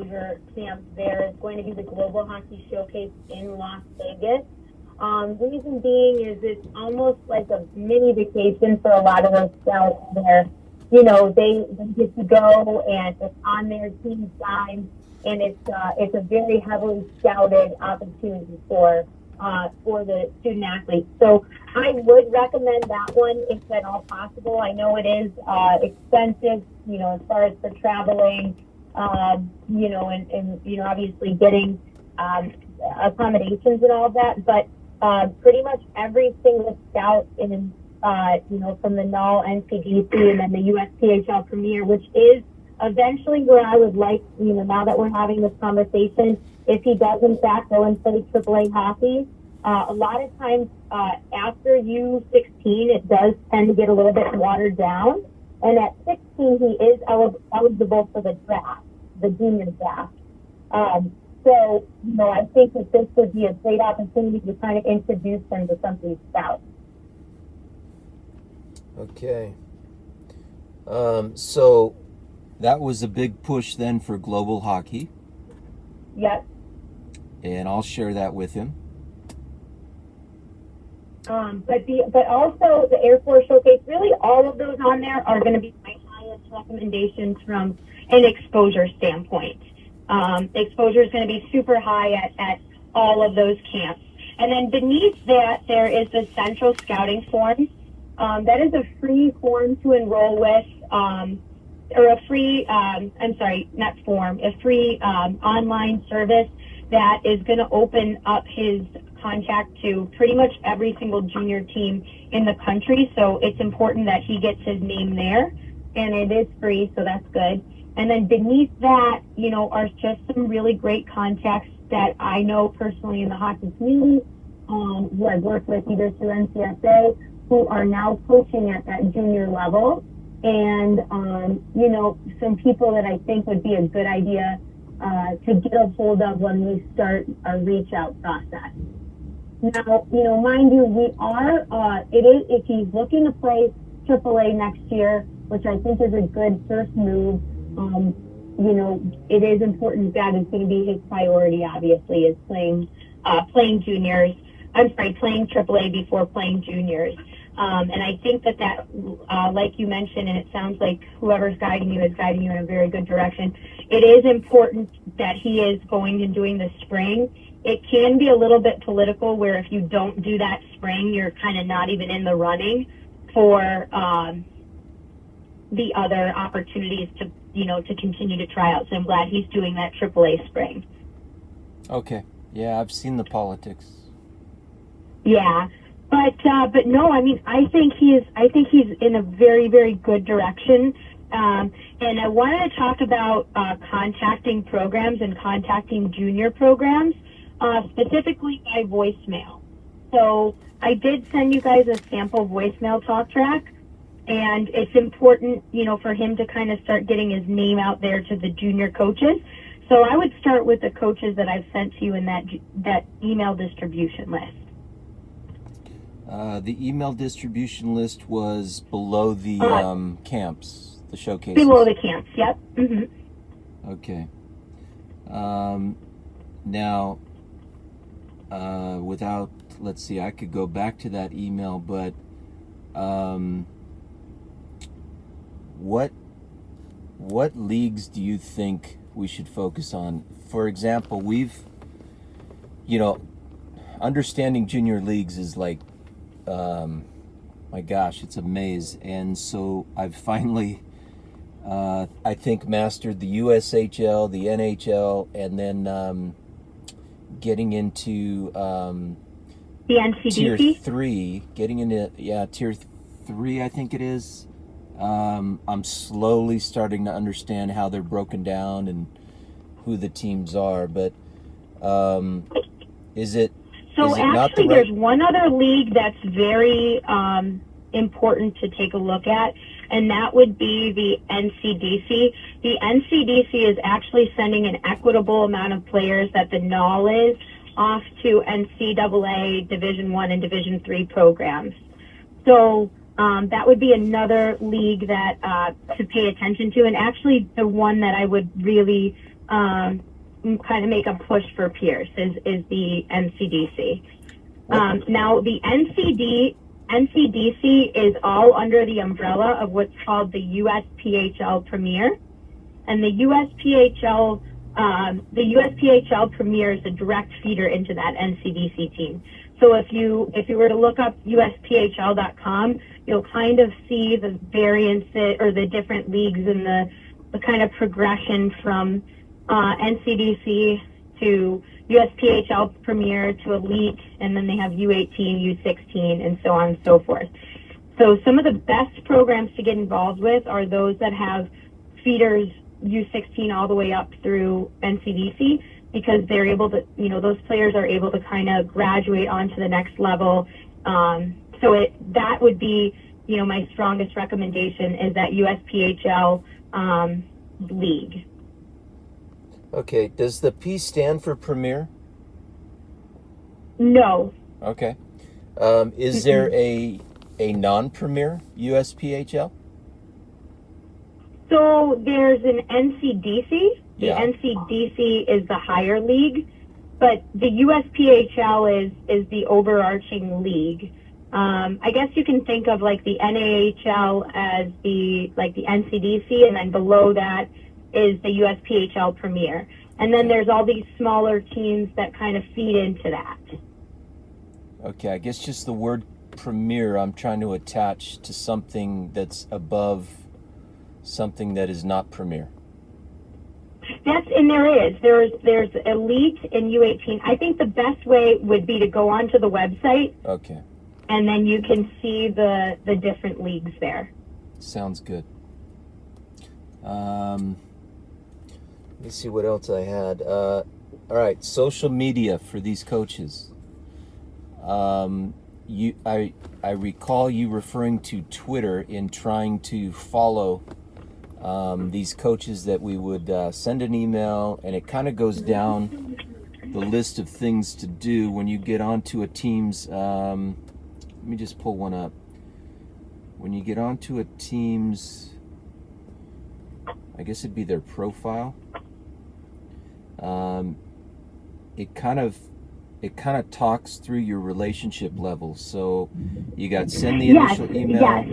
exposure camp there is going to be the Global Hockey Showcase in Las Vegas. Reason being is it's almost like a mini vacation for a lot of those scouts there. You know, they get to go and it's on their team side, and it's a very heavily scouted opportunity for the student athletes. So I would recommend that one if at all possible. I know it is expensive, you know, as far as for traveling, you know, and you know, obviously getting accommodations and all of that, but pretty much every single scout in, you know, from the NAL NCDC and then the USPHL Premier, which is eventually where I would like, you know, now that we're having this conversation, if he does in fact go and play AAA hockey, a lot of times after U16, it does tend to get a little bit watered down. And at 16, he is eligible for the draft, the junior draft. So, you know, I think that this would be a great opportunity to kind of introduce them to some of these scouts. Okay. So that was a big push then for global hockey. Yes. And I'll share that with him. But also the Air Force Showcase, really all of those on there are going to be my highest recommendations from an exposure standpoint. Exposure is going to be super high at all of those camps. And then beneath that, there is the Central Scouting Form. That is a free form to enroll with, or a free, a free online service that is going to open up his contact to pretty much every single junior team in the country. So it's important that he gets his name there, and it is free, so that's good. And then beneath that, you know, are just some really great contacts that I know personally in the hockey community, who I've worked with either through NCSA, who are now coaching at that junior level. And, you know, some people that I think would be a good idea to get a hold of when we start our reach out process. Now, you know, mind you, we are, if he's looking to play AAA next year, which I think is a good first move, you know, it is important that it's going to be his priority, obviously, is playing juniors. Playing AAA before playing juniors. And I think that, like you mentioned, and it sounds like whoever's guiding you is guiding you in a very good direction. It is important that he is going and doing the spring. It can be a little bit political where if you don't do that spring, you're kind of not even in the running for the other opportunities to, you know, to continue to try out. So I'm glad he's doing that AAA spring. Okay. Yeah, I've seen the politics. Yeah. But no, I mean, I think he's in a very, very good direction. And I wanted to talk about contacting programs and contacting junior programs, specifically by voicemail. So I did send you guys a sample voicemail talk track, and it's important, you know, for him to kind of start getting his name out there to the junior coaches. So I would start with the coaches that I've sent to you in that email distribution list. The email distribution list was below the camps, the showcases. Below the camps, yep. Mm-hmm. Okay. Now, without, let's see, I could go back to that email, but what leagues do you think we should focus on? For example, we've, you know, understanding junior leagues is like, my gosh, it's a maze. And so I've finally, I think, mastered the USHL, the NHL, and then getting into the NCDC? Tier 3, getting into, Tier 3, I think it is. I'm slowly starting to understand how they're broken down and who the teams are, but is it actually, there's one other league that's very important to take a look at, and that would be the NCDC. The NCDC is actually sending an equitable amount of players that the NAL is off to NCAA Division I and Division III programs. So that would be another league that to pay attention to, and actually the one that I would really kind of make a push for Pierce is the NCDC. Now the NCDC is all under the umbrella of what's called the USPHL Premier, and the USPHL Premier is a direct feeder into that NCDC team. So if you were to look up USPHL.com, you'll kind of see the variances or the different leagues and the kind of progression from NCDC to USPHL Premier to Elite, and then they have U18, U16, and so on and so forth. So some of the best programs to get involved with are those that have feeders U16 all the way up through NCDC, because they're able to, those players are able to kind of graduate onto the next level. So that would be, my strongest recommendation is that USPHL league. Okay. Does the P stand for Premier? No. Okay. Is there a non-Premier USPHL? So there's an NCDC. The Yeah. NCDC is the higher league, but the USPHL is the overarching league. I guess you can think of like the NAHL as the NCDC, and then below that is the USPHL Premier. And then there's all these smaller teams that kind of feed into that. Okay, I guess just the word Premier I'm trying to attach to something that's above something that is not Premier. There's Elite and U18. I think the best way would be to go onto the website. Okay. And then you can see the different leagues there. Sounds good. Let me see what else I had. All right, social media for these coaches. I recall you referring to Twitter in trying to follow these coaches that we would send an email, and it kind of goes down the list of things to do when you get onto a team's. Let me just pull one up. When you get onto a team's, I guess it'd be their profile. It kind of talks through your relationship levels. So you got send the initial email,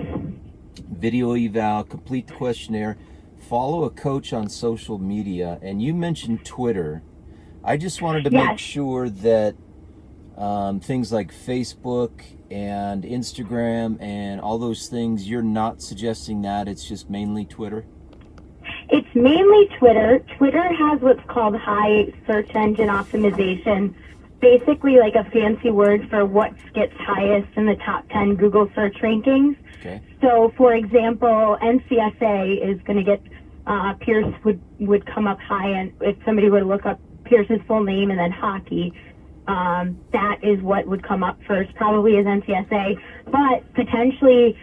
video eval, complete the questionnaire, follow a coach on social media, and you mentioned Twitter. I just wanted to make sure that things like Facebook and Instagram and all those things, you're not suggesting that, it's just mainly Twitter? It's mainly Twitter. Twitter has what's called high search engine optimization, basically like a fancy word for what gets highest in the top 10 Google search rankings. Okay. So, for example, NCSA is going to get, Pierce would come up high, and if somebody were to look up Pierce's full name and then hockey, that is what would come up first, probably as NCSA, but potentially,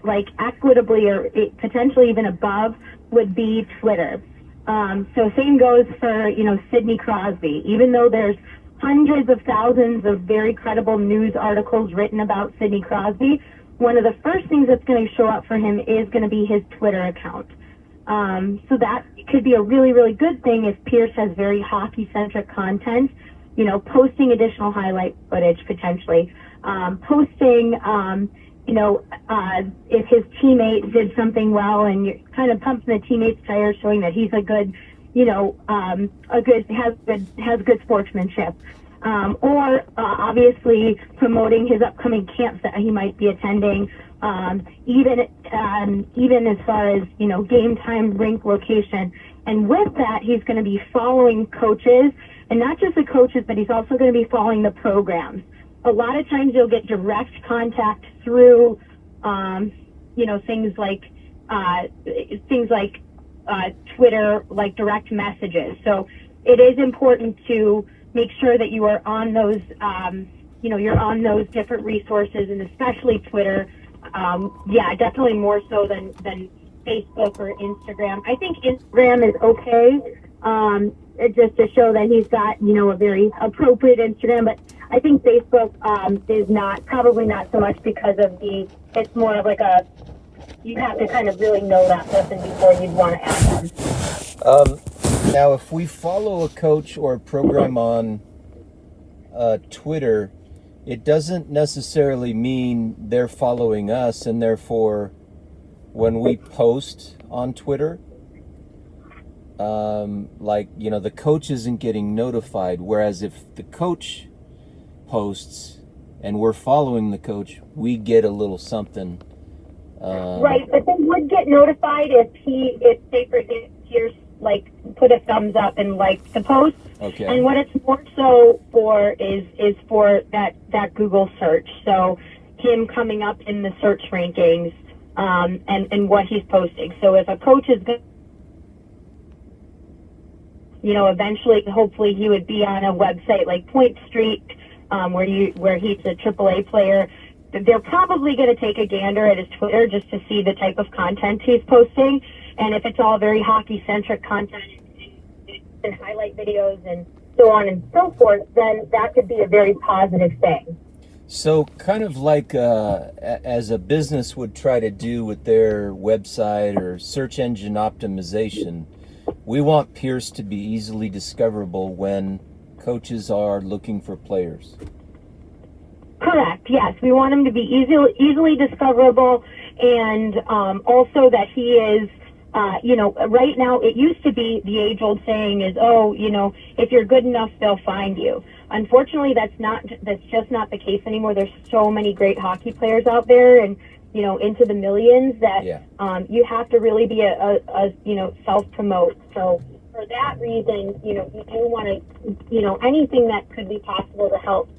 like equitably or potentially even above, would be Twitter. So same goes for, Sidney Crosby. Even though there's hundreds of thousands of very credible news articles written about Sidney Crosby, one of the first things that's going to show up for him is going to be his Twitter account. So that could be a really, really good thing if Pierce has very hockey-centric content, posting additional highlight footage potentially, posting, if his teammate did something well and you're kind of pumping the teammate's tires, showing that he's a good, has good sportsmanship. Or obviously promoting his upcoming camps that he might be attending, even as far as, game time, rink location. And with that, he's going to be following coaches, and not just the coaches, but he's also going to be following the programs. A lot of times you'll get direct contact through, things like Twitter, like direct messages. So it is important to make sure that you are on those, you're on those different resources, and especially Twitter. Definitely more so than Facebook or Instagram. I think Instagram is okay, just to show that he's got, a very appropriate Instagram, but I think Facebook is probably not so much because of it's more of like you have to kind of really know that person before you'd want to add them. Now, if we follow a coach or a program on Twitter, it doesn't necessarily mean they're following us, and therefore, when we post on Twitter, the coach isn't getting notified. Whereas if the coach posts and we're following the coach, we get a little something. Right, but they would get notified if say for here's like put a thumbs up and like the post. Okay. And what it's more so for is for that Google search. So him coming up in the search rankings, and what he's posting. So if a coach is good, eventually, hopefully he would be on a website like Point Street, where he's a AAA player. They're probably going to take a gander at his Twitter just to see the type of content he's posting. And if it's all very hockey-centric content and highlight videos and so on and so forth, then that could be a very positive thing. So kind of like as a business would try to do with their website or search engine optimization, we want Pierce to be easily discoverable when coaches are looking for players. Correct. Yes, we want him to be easily discoverable, and also that he is, right now it used to be the age-old saying is, if you're good enough, they'll find you. Unfortunately, that's just not the case anymore. There's so many great hockey players out there, and into the millions that you have to really be a self-promote. So for that reason, you do want to, anything that could be possible to help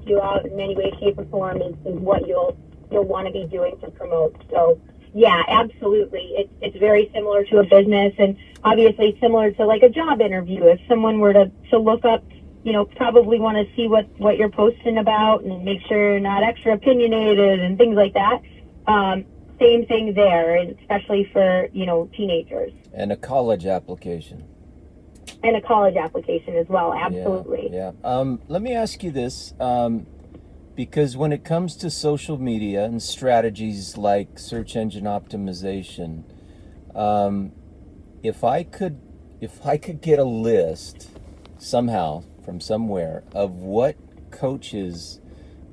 you out in any way, shape, or form is what you'll want to be doing to promote. So yeah, absolutely. It's very similar to a business, and obviously similar to like a job interview. If someone were to look up, probably want to see what you're posting about and make sure you're not extra opinionated and things like that. Same thing there, especially for, teenagers. And a college application. And a college application as well, absolutely. Yeah. Let me ask you this, because when it comes to social media and strategies like search engine optimization, if I could get a list somehow from somewhere of what coaches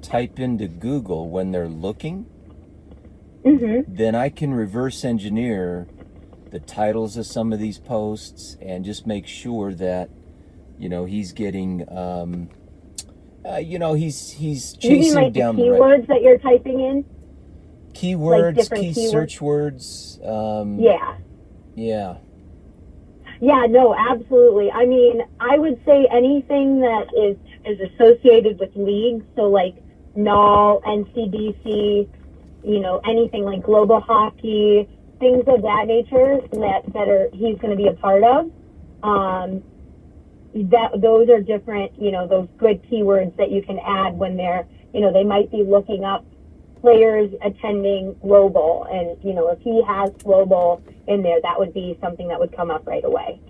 type into Google when they're looking, then I can reverse engineer the titles of some of these posts and just make sure that he's getting he's chasing like down the keywords that you're typing in, keywords, like key keywords? search words. No, absolutely. I mean, I would say anything that is associated with leagues, so like NOL, NCDC, anything like global hockey, things of that nature that he's going to be a part of. Those are different, those good keywords that you can add when they're, they might be looking up players attending global, and if he has global in there, that would be something that would come up right away.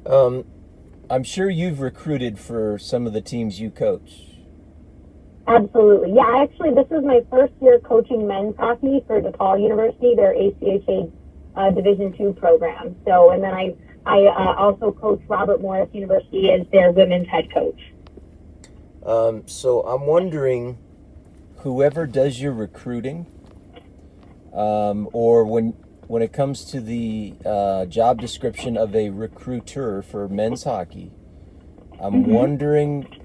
I'm sure you've recruited for some of the teams you coach. Absolutely. Yeah, actually, this is my first year coaching men's hockey for DePaul University, their ACHA Division II program. So, and then I also coach Robert Morris University as their women's head coach. So I'm wondering, whoever does your recruiting, or when it comes to the job description of a recruiter for men's hockey, I'm wondering,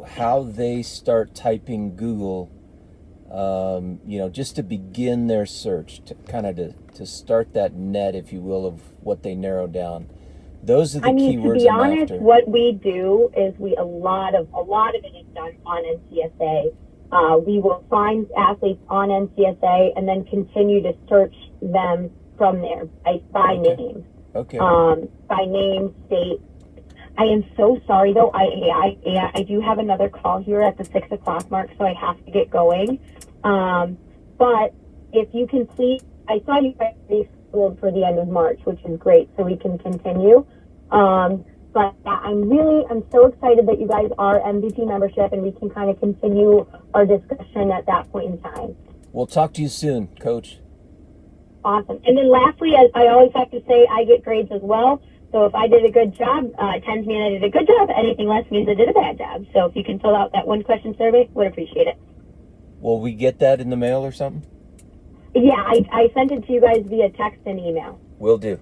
how they start typing Google, just to begin their search, to kind of to start that net, if you will, of what they narrow down. Those are the keywords. To be honest, what we do is a lot of it is done on NCSA. We will find athletes on NCSA and then continue to search them from there by name. Okay. By name, state. I am so sorry though. I do have another call here at the 6 o'clock mark, so I have to get going. But if you can please, I saw you guys scheduled for the end of March, which is great, so we can continue. But yeah, I'm so excited that you guys are MVP membership, and we can kind of continue our discussion at that point in time. We'll talk to you soon, Coach. Awesome. And then lastly, as I always have to say, I get grades as well. So if I did a good job, it tends mean I did a good job. Anything less means I did a bad job. So if you can fill out that one question survey, would appreciate it. Will we get that in the mail or something? Yeah, I sent it to you guys via text and email. Will do.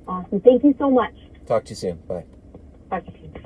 Awesome. Thank you so much. Talk to you soon. Bye. Talk to you soon.